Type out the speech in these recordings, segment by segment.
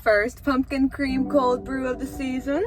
First pumpkin cream cold brew of the season.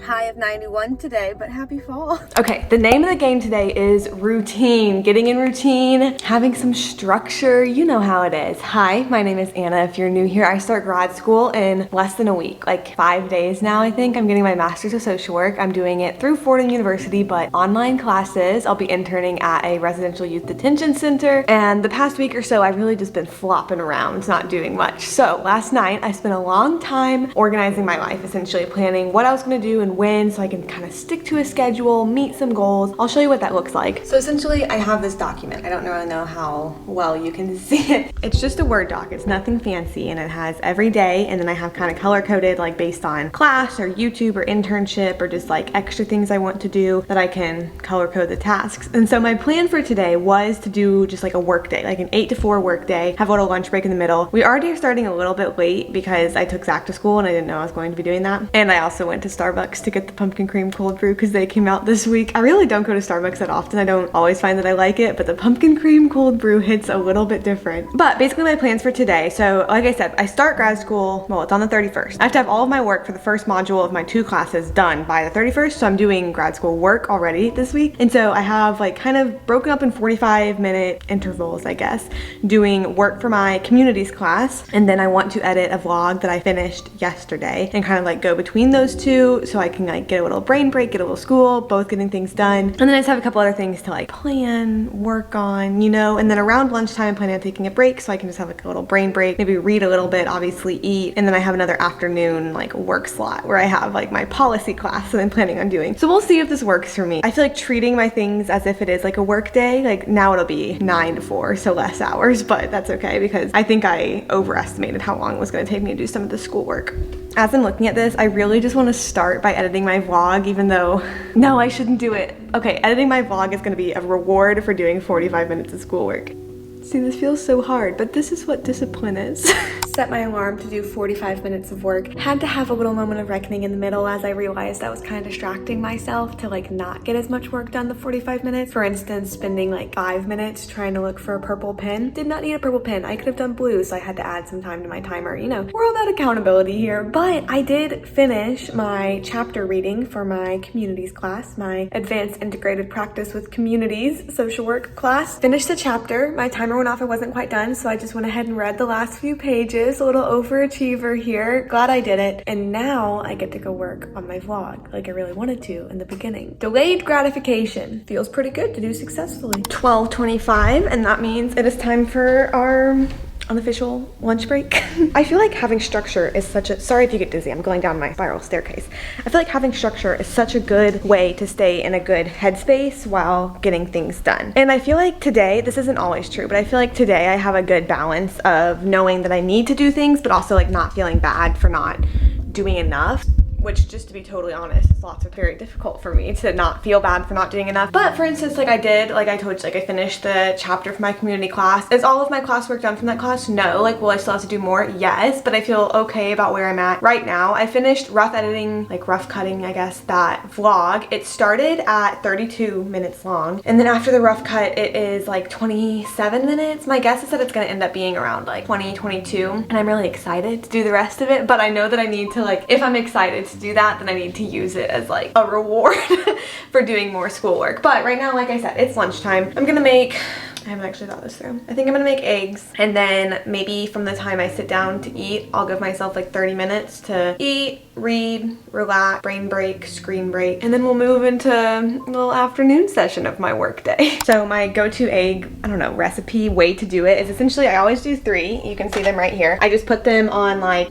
High of 91 today, but happy fall. Okay, the name of the game today is routine. Getting in routine, having some structure, you know how it is. Hi, my name is Anna. If you're new here, I start grad school in less than a week, like 5 days now, I think. I'm getting my Master's of Social Work. I'm doing it through Fordham University, but online classes. I'll be interning at a residential youth detention center. And the past week or so, I've really just been flopping around, not doing much. So last night, I spent a long time organizing my life, essentially planning what I was gonna do and when, so I can kind of stick to a schedule, meet some goals. I'll show you what that looks like. So essentially I have this document. I don't really know how well you can see it. It's just a Word doc. It's nothing fancy, and it has every day, and then I have kind of color coded like based on class or YouTube or internship or just like extra things I want to do that I can color code the tasks. And so my plan for today was to do just like a work day, like an 8 to 4 work day, have a little lunch break in the middle. We already are starting a little bit late because I took Zach to school and I didn't know I was going to be doing that. And I also went to Starbucks to get the pumpkin cream cold brew because they came out this week. I really don't go to Starbucks that often. I don't always find that I like it, but the pumpkin cream cold brew hits a little bit different. But basically my plans for today. So like I said, I start grad school, well, it's on the 31st. I have to have all of my work for the first module of my 2 classes done by the 31st. So I'm doing grad school work already this week. And so I have like kind of broken up in 45-minute intervals, I guess, doing work for my communities class. And then I want to edit a vlog that I finished yesterday and kind of like go between those two so I can like get a little brain break, get a little school, both getting things done. And then I just have a couple other things to like plan, work on, you know, and then around lunchtime I'm planning on taking a break so I can just have like a little brain break, maybe read a little bit, obviously eat, and then I have another afternoon like work slot where I have like my policy class that I'm planning on doing. So we'll see if this works for me. I feel like treating my things as if it is like a work day, like now it'll be 9 to 4, so less hours, but that's okay because I think I overestimated how long it was gonna take me to do some of the schoolwork. As I'm looking at this, I really just want to start by editing my vlog, even though, no, I shouldn't do it. Okay, editing my vlog is going to be a reward for doing 45 minutes of schoolwork. See, this feels so hard, but this is what discipline is. Set my alarm to do 45 minutes of work. Had to have a little moment of reckoning in the middle as I realized I was kind of distracting myself to like not get as much work done the 45 minutes. For instance, spending like 5 minutes trying to look for a purple pen. Did not need a purple pen. I could have done blue, so I had to add some time to my timer. You know, we're all about accountability here. But I did finish my chapter reading for my communities class, my advanced integrated practice with communities social work class. Finished the chapter. My timer went off. I wasn't quite done, so I just went ahead and read the last few pages. A little overachiever here. Glad I did it. And now I get to go work on my vlog like I really wanted to in the beginning. Delayed gratification. Feels pretty good to do successfully. 12:25, and that means it is time for our unofficial lunch break. I feel like having structure is such a, sorry if you get dizzy, I'm going down my spiral staircase. I feel like having structure is such a good way to stay in a good headspace while getting things done. And I feel like today, this isn't always true, but I feel like today I have a good balance of knowing that I need to do things, but also like not feeling bad for not doing enough. Which, just to be totally honest, is lots of very difficult for me to not feel bad for not doing enough. But for instance, like I did, like I told you, like I finished the chapter for my community class. Is all of my classwork done from that class? No. Like, will I still have to do more? Yes, but I feel okay about where I'm at right now. I finished rough editing, like rough cutting, I guess, that vlog. It started at 32 minutes long. And then after the rough cut, it is like 27 minutes. My guess is that it's gonna end up being around like 20, 22. And I'm really excited to do the rest of it. But I know that I need to like, if I'm excited to do that, then I need to use it as like a reward for doing more schoolwork. But right now, like I said, it's lunchtime. I'm gonna make, I haven't actually thought this through. I think I'm gonna make eggs, and then maybe from the time I sit down to eat, I'll give myself like 30 minutes to eat, read, relax, brain break, screen break, and then we'll move into a little afternoon session of my work day. So my go-to egg, I don't know, recipe, way to do it is essentially, I always do 3. You can see them right here. I just put them on like,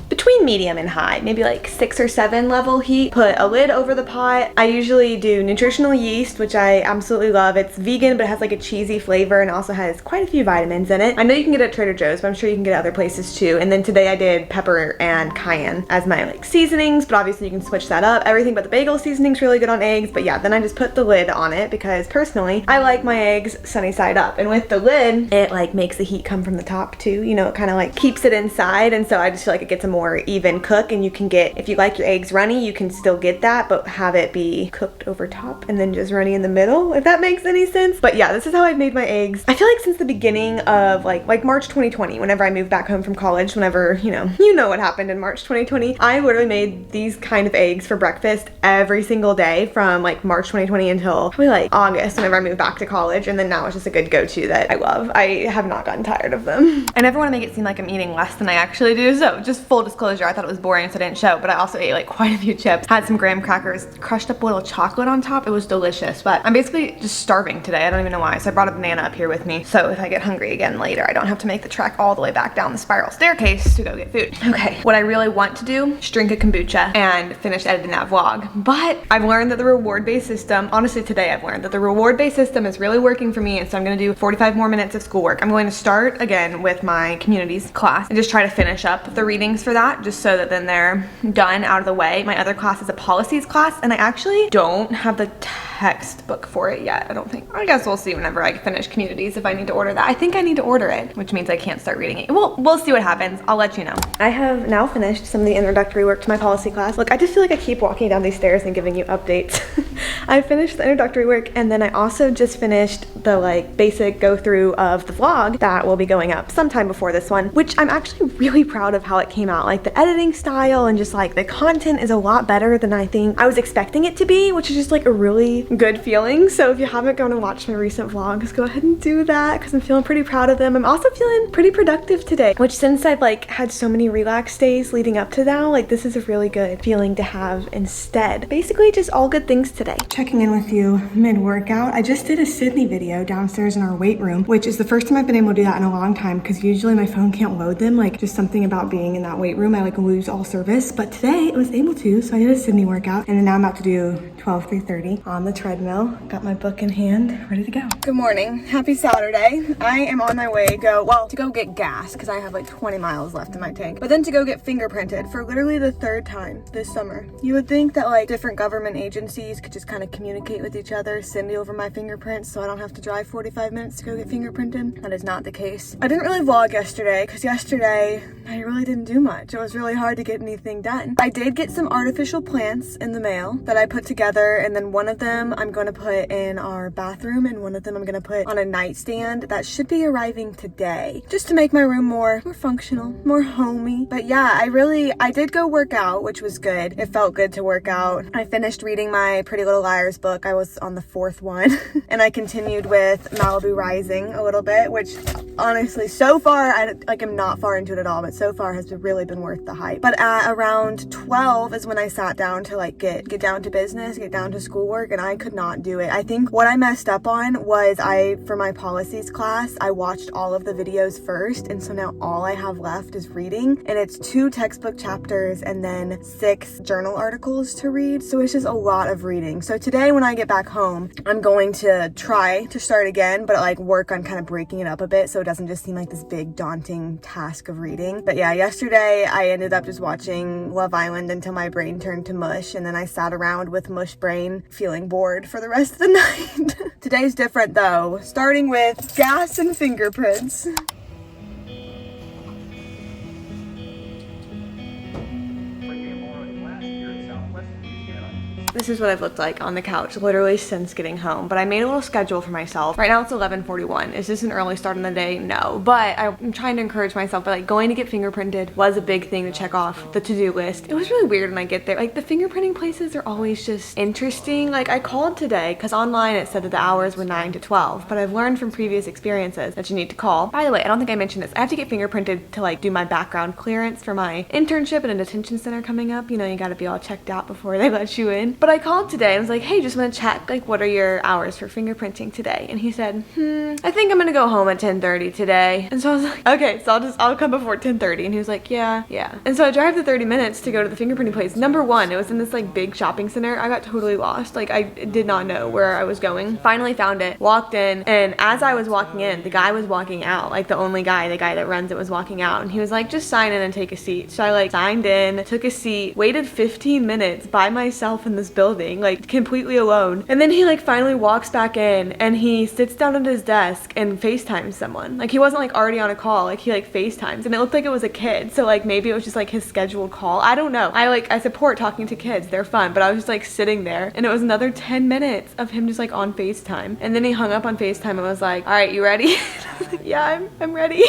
between medium and high, maybe like 6 or 7 level heat. Put a lid over the pot. I usually do nutritional yeast, which I absolutely love. It's vegan, but it has like a cheesy flavor and also has quite a few vitamins in it. I know you can get it at Trader Joe's, but I'm sure you can get it other places too. And then today I did pepper and cayenne as my like seasonings, but obviously you can switch that up. Everything but the bagel seasoning's really good on eggs. But yeah, then I just put the lid on it because personally, I like my eggs sunny side up. And with the lid, it like makes the heat come from the top too. You know, it kind of like keeps it inside. And so I just feel like it gets a more even cook, and you can get, if you like your eggs runny, you can still get that, but have it be cooked over top and then just runny in the middle, if that makes any sense. But yeah, this is how I've made my eggs. I feel like since the beginning of like March 2020, whenever I moved back home from college, whenever, you know what happened in March 2020, I literally made these kind of eggs for breakfast every single day from like March 2020 until probably like August, whenever I moved back to college. And then now it's just a good go-to that I love. I have not gotten tired of them. I never want to make it seem like I'm eating less than I actually do, so just full disclosure, I thought it was boring so I didn't show, but I also ate like quite a few chips, had some graham crackers, crushed up a little chocolate on top. It was delicious, but I'm basically just starving today. I don't even know why, so I brought a banana up here with me, so if I get hungry again later, I don't have to make the trek all the way back down the spiral staircase to go get food. Okay, what I really want to do is drink a kombucha and finish editing that vlog, but I've learned that the reward-based system, honestly today I've learned that the reward-based system is really working for me, and so I'm gonna do 45 more minutes of schoolwork. I'm going to start again with my communities class and just try to finish up the readings for that, just so that then they're done out of the way. My other class is a policies class, and I actually don't have the textbook for it yet, I don't think. I guess we'll see whenever I finish communities if I need to order that. I think I need to order it, which means I can't start reading it. We'll see what happens. I'll let you know. I have now finished some of the introductory work to my policy class. Look, I just feel like I keep walking down these stairs and giving you updates. I finished the introductory work, and then I also just finished the like basic go through of the vlog that will be going up sometime before this one, which I'm actually really proud of how it came out. Like the editing style and just like the content is a lot better than I think I was expecting it to be, which is just like a really good feeling. So if you haven't gone and watched my recent vlogs, go ahead and do that because I'm feeling pretty proud of them. I'm also feeling pretty productive today, which since I've like had so many relax days leading up to now, like this is a really good feeling to have instead. Basically just all good things today. Checking in with you mid-workout. I just did a Sydney video downstairs in our weight room, which is the first time I've been able to do that in a long time because usually my phone can't load them. Like just something about being in that weight room, I like lose all service. But today it was able to, so I did a Sydney workout, and then now I'm about to do 12 through 30 on the treadmill. Got my book in hand, ready to go. Good morning, happy Saturday. I am on my way to go get gas because I have like 20 miles left in my tank, but then to go get fingerprinted for literally the third time this summer. You would think that like different government agencies could just kind of communicate with each other, send me over my fingerprints so I don't have to drive 45 minutes to go get fingerprinted. That is not the case. I didn't really vlog yesterday because yesterday I really didn't do much. It was really hard to get anything done. I did get some artificial plants in the mail that I put together, and then one of them I'm going to put in our bathroom and one of them I'm going to put on a nightstand that should be arriving today, just to make my room more functional, more homey. But yeah, I did go work out, which was good. It felt good to work out. I finished reading my Pretty Little Liars book. I was on the 4th one and I continued with Malibu Rising a little bit, which honestly so far I'm not far into it at all, but so far has really been worth the hype. But at around 12 is when I sat down to like get down to business, get down to schoolwork, and I could not do it. I think what I messed up on was for my policies class, I watched all of the videos first, and so now all I have left is reading, and it's 2 textbook chapters and then 6 journal articles to read, so it's just a lot of reading. So today when I get back home, I'm going to try to start again, but like work on kind of breaking it up a bit so it doesn't just seem like this big daunting task of reading. But yeah, yesterday I ended up just watching Love Island until my brain turned to mush, and then I sat around with mush brain feeling bored for the rest of the night. Today's different though, starting with gas and fingerprints. This is what I've looked like on the couch literally since getting home, but I made a little schedule for myself. Right now it's 11:41. Is this an early start in the day? No, but I'm trying to encourage myself, but like going to get fingerprinted was a big thing to check off the to-do list. It was really weird when I get there. Like the fingerprinting places are always just interesting. Like I called today because online it said that the hours were 9 to 12, but I've learned from previous experiences that you need to call. By the way, I don't think I mentioned this. I have to get fingerprinted to like do my background clearance for my internship in a detention center coming up. You know, you gotta be all checked out before they let you in. But I called today and was like, hey, just want to check, like, what are your hours for fingerprinting today? And he said, I think I'm gonna go home at 10:30 today. And so I was like, okay, so I'll come before 10:30. And he was like, yeah. And so I drive the 30 minutes to go to the fingerprinting place. Number one, it was in this like big shopping center. I got totally lost. Like I did not know where I was going. Finally found it, walked in, and as I was walking in, the guy was walking out. Like the only guy, the guy that runs it was walking out. And he was like, just sign in and take a seat. So I like signed in, took a seat, waited 15 minutes by myself in this building building, like completely alone. And then he like finally walks back in and he sits down at his desk and FaceTimes someone. Like he wasn't like already on a call, like he like FaceTimes, and it looked like it was a kid. So like maybe it was just like his scheduled call. I don't know. I support talking to kids. They're fun. But I was just like sitting there and it was another 10 minutes of him just like on FaceTime. And then he hung up on FaceTime and was like, all right, you ready? Yeah, I'm ready.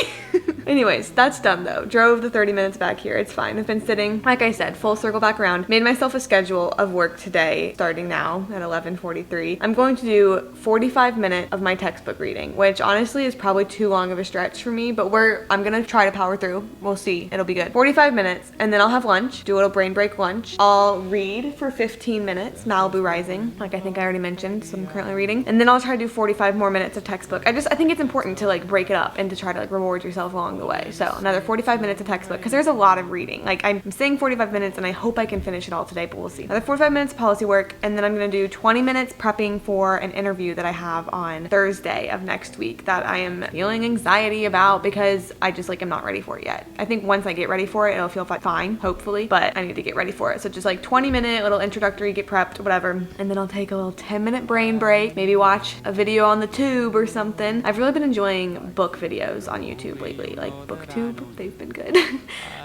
Anyways, that's done though. Drove the 30 minutes back here. It's fine. I've been sitting, like I said, full circle back around. Made myself a schedule of work today, starting now at 11:43. I'm going to do 45 minutes of my textbook reading, which honestly is probably too long of a stretch for me, but I'm gonna try to power through. We'll see. It'll be good. 45 minutes, and then I'll have lunch, do a little brain break lunch. I'll read for 15 minutes, Malibu Rising, like I think I already mentioned, so I'm currently reading. And then I'll try to do 45 more minutes of textbook. I think it's important to like break it up and to try to like reward yourself along the way. So another 45 minutes of textbook, because there's a lot of reading. Like I'm saying 45 minutes and I hope I can finish it all today, but we'll see. Another 45 minutes of policy work, and then I'm gonna do 20 minutes prepping for an interview that I have on Thursday of next week that I am feeling anxiety about because I just like am not ready for it yet. I think once I get ready for it, it'll feel fine, hopefully, but I need to get ready for it. So just like 20-minute little introductory, get prepped, whatever. And then I'll take a little 10-minute brain break, maybe watch a video on the tube or something. I've really been enjoying book videos on YouTube lately, like BookTube, they've been good.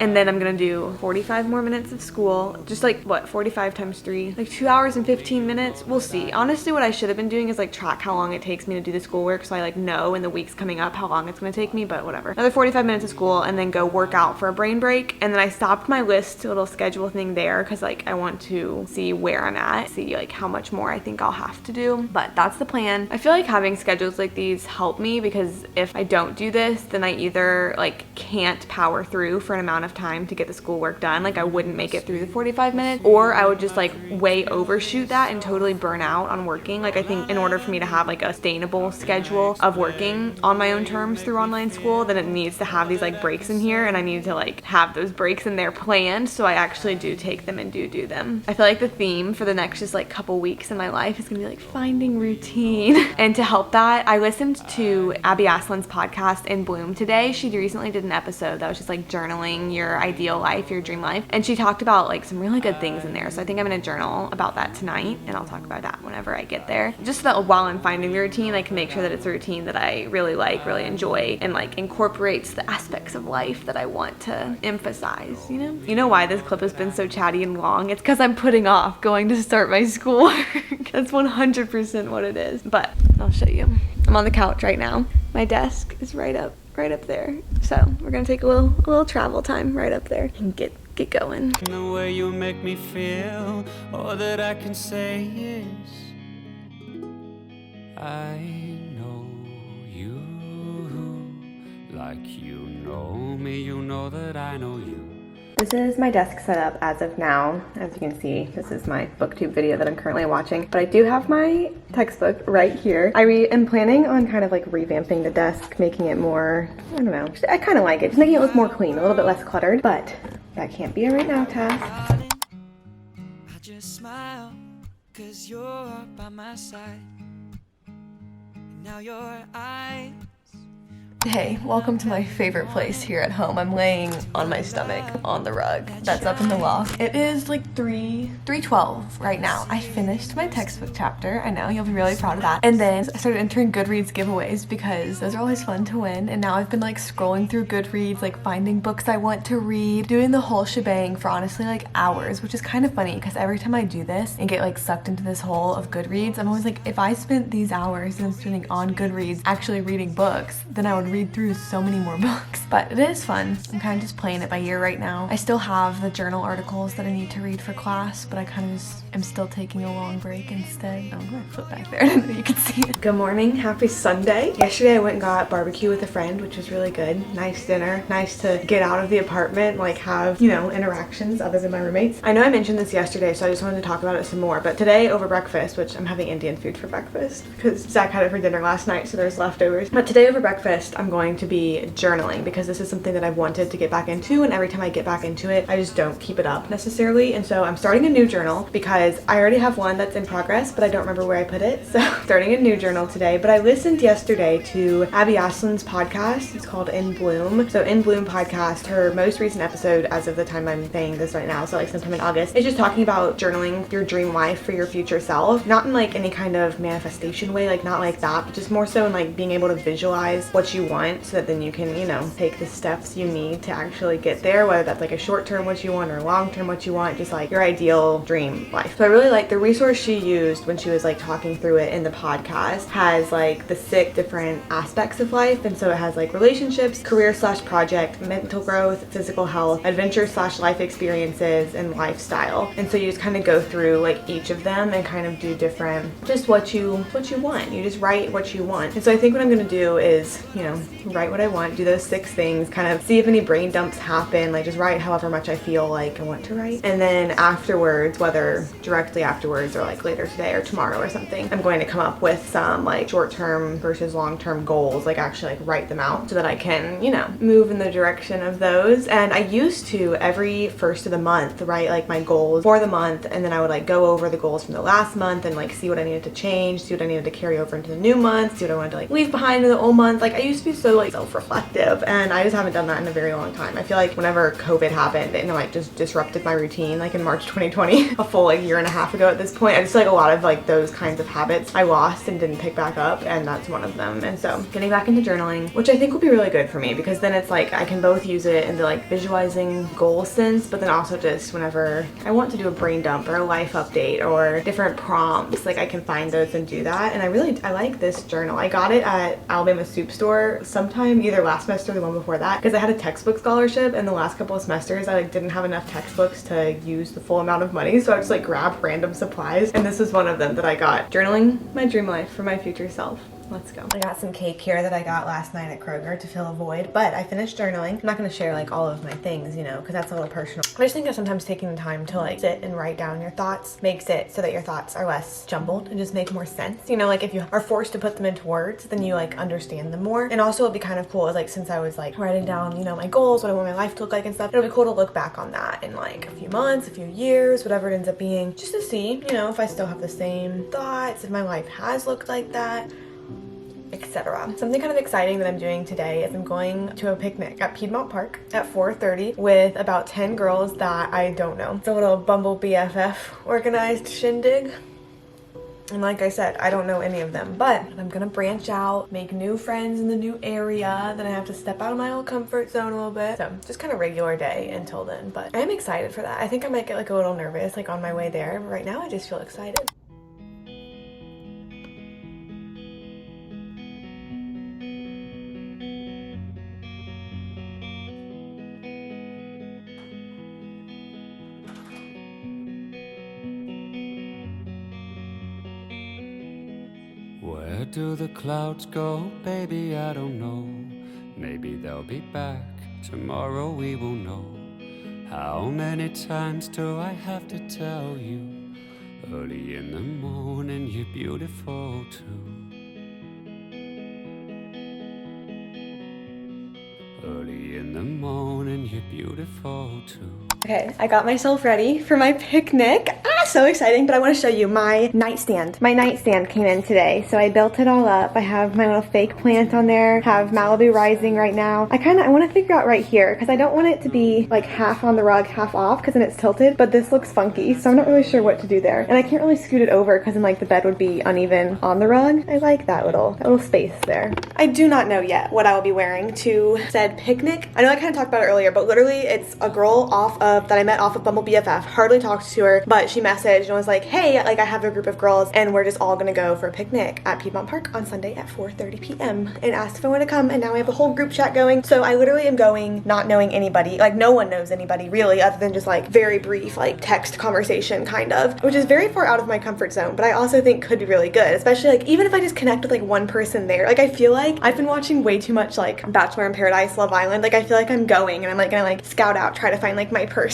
And then I'm gonna do 45 more minutes of school, just like what, 45 times 3, like 2 hours and 15 minutes. We'll see. Honestly, what I should have been doing is like track how long it takes me to do the schoolwork, so I like know in the weeks coming up how long it's gonna take me, but whatever. Another 45 minutes of school and then go work out for a brain break. And then I stopped my list little schedule thing there because like I want to see where I'm at, see like how much more I think I'll have to do, but that's the plan. I feel like having schedules like these help me because if I don't do this, then I either like can't power through for an amount of time to get the schoolwork done, like I wouldn't make it through the 45 minutes, or I would just like way overshoot that and totally burn out on working. Like I think in order for me to have like a sustainable schedule of working on my own terms through online school, then it needs to have these like breaks in here, and I need to like have those breaks in there planned so I actually do take them and do them. I feel like the theme for the next just like couple weeks in my life is gonna be like finding routine. And to help that, I listened to Abby Aslan's podcast In Bloom today. She recently did an episode that was just like journaling your ideal life, your dream life, and she talked about like some really good things in there. So I think I'm gonna journal about that tonight, and I'll talk about that whenever I get there, just so that while I'm finding the routine, I can make sure that it's a routine that I really like, really enjoy, and like incorporates the aspects of life that I want to emphasize. You know why this clip has been so chatty and long? It's because I'm putting off going to start my schoolwork. That's 100% what it is. But I'll show you. I'm on the couch right now. My desk is right up there. So we're gonna take a little travel time right up there and get going. The way you make me feel, all that I can say is I know you like you know me, you know that I know you. This is my desk setup as of now. As you can see, this is my BookTube video that I'm currently watching, but I do have my textbook right here. I am planning on kind of like revamping the desk, making it more, I don't know, I kind of like it, just making it look more clean, a little bit less cluttered, but that can't be it right now, Tess. I just smile, 'cause you're by my side. Now your eyes. Hey, welcome to my favorite place here at home. I'm laying on my stomach on the rug that's up in the loft. It is like 3:12 right now. I finished my textbook chapter. I know, you'll be really proud of that. And then I started entering Goodreads giveaways because those are always fun to win. And now I've been like scrolling through Goodreads, like finding books I want to read, doing the whole shebang for honestly like hours, which is kind of funny because every time I do this and get like sucked into this hole of Goodreads, I'm always like, if I spent these hours that I'm spending on Goodreads actually reading books, then I would read through so many more books. But it is fun. I'm kind of just playing it by ear right now. I still have the journal articles that I need to read for class, but I kind of just am still taking a long break instead. Oh, I'm gonna flip back there so you can see it. Good morning, happy Sunday. Yesterday I went and got barbecue with a friend, which was really good. Nice dinner, nice to get out of the apartment, like have, you know, interactions other than my roommates. I know I mentioned this yesterday, so I just wanted to talk about it some more, but today over breakfast, which I'm having Indian food for breakfast because Zach had it for dinner last night, so there's leftovers. But today over breakfast, I'm going to be journaling because this is something that I've wanted to get back into, and every time I get back into it, I just don't keep it up necessarily. And so I'm starting a new journal because I already have one that's in progress, but I don't remember where I put it. So starting a new journal today. But I listened yesterday to Abby Ashland's podcast. It's called In Bloom. So In Bloom podcast, her most recent episode as of the time I'm saying this right now, so like sometime in August, it's just talking about journaling your dream life for your future self. Not in like any kind of manifestation way, like not like that, but just more so in like being able to visualize what you want so that then you can, you know, take the steps you need to actually get there, whether that's like a short term what you want or long term what you want, just like your ideal dream life. So I really like the resource she used when she was like talking through it in the podcast, has like the 6 different aspects of life. And so it has like relationships, career/project, mental growth, physical health, adventure/life experiences, and lifestyle. And so you just kind of go through like each of them and kind of do different, just what you want. You just write what you want. And so I think what I'm going to do is, you know, write what I want, do those 6 things, kind of see if any brain dumps happen, like just write however much I feel like I want to write. And then afterwards, whether directly afterwards or like later today or tomorrow or something, I'm going to come up with some like short-term versus long-term goals, like actually like write them out so that I can, you know, move in the direction of those. And I used to every first of the month write like my goals for the month, and then I would like go over the goals from the last month and like see what I needed to change, see what I needed to carry over into the new month, see what I wanted to like leave behind in the old month. Like I used to be so like self-reflective, and I just haven't done that in a very long time. I feel like whenever COVID happened and it like just disrupted my routine, like in March 2020, a full like year and a half ago at this point, I just like a lot of like those kinds of habits I lost and didn't pick back up, and that's one of them. And so getting back into journaling, which I think will be really good for me, because then it's like I can both use it in the like visualizing goal sense, but then also just whenever I want to do a brain dump or a life update or different prompts, like I can find those and do that. And I like this journal. I got it at Alabama Soup Store sometime either last semester or the one before that, because I had a textbook scholarship, and the last couple of semesters I like didn't have enough textbooks to use the full amount of money, so I just like grabbed random supplies, and this was one of them that I got. Journaling my dream life for my future self. Let's go. I got some cake here that I got last night at Kroger to fill a void, but I finished journaling. I'm not going to share like all of my things, you know, because that's a little personal. I just think that sometimes taking the time to like sit and write down your thoughts makes it so that your thoughts are less jumbled and just make more sense. You know, like if you are forced to put them into words, then you like understand them more. And also it'd be kind of cool, like since I was like writing down, you know, my goals, what I want my life to look like and stuff, it'll be cool to look back on that in like a few months, a few years, whatever it ends up being, just to see, you know, if I still have the same thoughts, if my life has looked like that, etc. Something kind of exciting that I'm doing today is I'm going to a picnic at Piedmont Park at 4:30 with about 10 girls that I don't know. It's a little Bumble BFF organized shindig. And like I said, I don't know any of them, but I'm gonna branch out, make new friends in the new area. Then I have to step out of my old comfort zone a little bit. So just kind of regular day until then, but I am excited for that. I think I might get like a little nervous like on my way there, but right now I just feel excited. Where do the clouds go, baby? I don't know. Maybe they'll be back tomorrow, we will know. How many times do I have to tell you? Early in the morning, you're beautiful too. Early in the morning, you're beautiful too. Okay, I got myself ready for my picnic. So exciting, but I want to show you my nightstand. My nightstand came in today, so I built it all up. I have my little fake plant on there, have Malibu rising right now. I want to figure out right here, because I don't want it to be like half on the rug, half off, because then it's tilted, but this looks funky, so I'm not really sure what to do there. And I can't really scoot it over, because then like the bed would be uneven on the rug. I like that little space there. I do not know yet what I will be wearing to said picnic. I know I kind of talked about it earlier, but literally it's a girl that I met off of Bumble BFF. Hardly talked to her, but she messaged and was like, hey, like I have a group of girls and we're just all gonna go for a picnic at Piedmont Park on Sunday at 4:30 p.m. and asked if I want to come, and now we have a whole group chat going. So I literally am going not knowing anybody, like no one knows anybody really, other than just like very brief like text conversation kind of, which is very far out of my comfort zone, but I also think could be really good, especially like even if I just connect with like one person there. Like I feel like I've been watching way too much like Bachelor in Paradise, Love Island. Like I feel like I'm going and I'm like gonna like scout out, try to find like my person.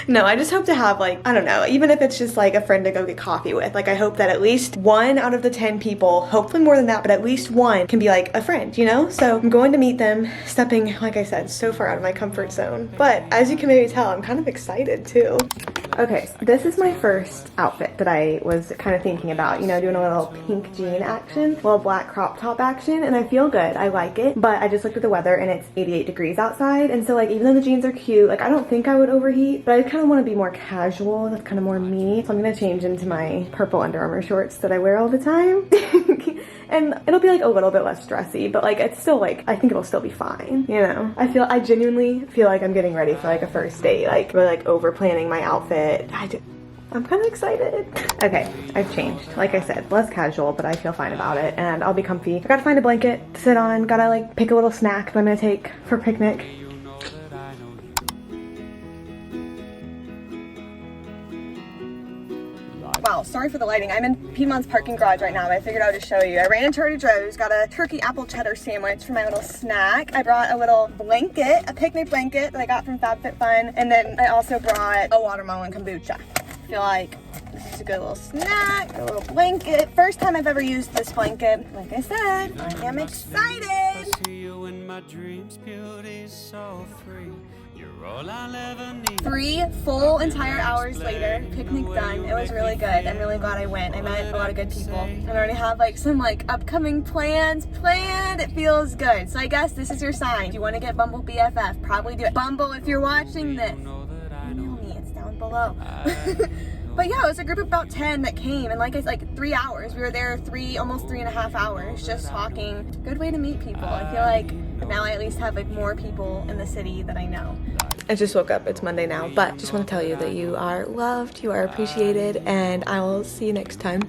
No, I just hope to have like, I don't know, even if it's just like a friend to go get coffee with. Like I hope that at least 1 out of the 10 people, hopefully more than that, but at least 1 can be like a friend, you know? So I'm going to meet them, stepping, like I said, so far out of my comfort zone. But as you can maybe tell, I'm kind of excited too. Okay, so this is my first outfit that I was kind of thinking about, you know, doing a little pink jean action, little black crop top action, and I feel good. I like it, but I just looked at the weather and it's 88 degrees outside, and so like even though the jeans are cute, like I don't think I would overheat, but I kind of want to be more casual. That's kind of more me. So I'm gonna change into my purple Under Armour shorts that I wear all the time. And it'll be like a little bit less dressy, but like it's still like, I think it'll still be fine, you know? I genuinely feel like I'm getting ready for like a first date, like really like over planning my outfit. I'm kind of excited. Okay, I've changed. Like I said, less casual, but I feel fine about it and I'll be comfy. I gotta find a blanket to sit on, gotta like pick a little snack that I'm gonna take for picnic. Wow, sorry for the lighting. I'm in Piedmont's parking garage right now, but I figured I would just show you. I ran into Trader Joe's, got a turkey apple cheddar sandwich for my little snack. I brought a little blanket, a picnic blanket that I got from FabFitFun, and then I also brought a watermelon kombucha. I feel like this is a good little snack, a little blanket. First time I've ever used this blanket. Like I said, I am excited. I see you in my dreams, beauty so free. You're all I'll ever need. 3 full entire hours later, picnic done. It was really good. I'm really glad I went. I met a lot of good people. And I already have like some like upcoming plans planned. It feels good. So I guess this is your sign. If you want to get Bumble BFF, probably do it. Bumble, if you're watching this, email me. It's down below. But yeah, it was a group of about 10 that came, and like it's like 3 hours. We were there almost 3.5 hours just talking. Good way to meet people. I feel like now I at least have like more people in the city that I know. I just woke up, it's Monday now, but just want to tell you that you are loved, you are appreciated, and I will see you next time.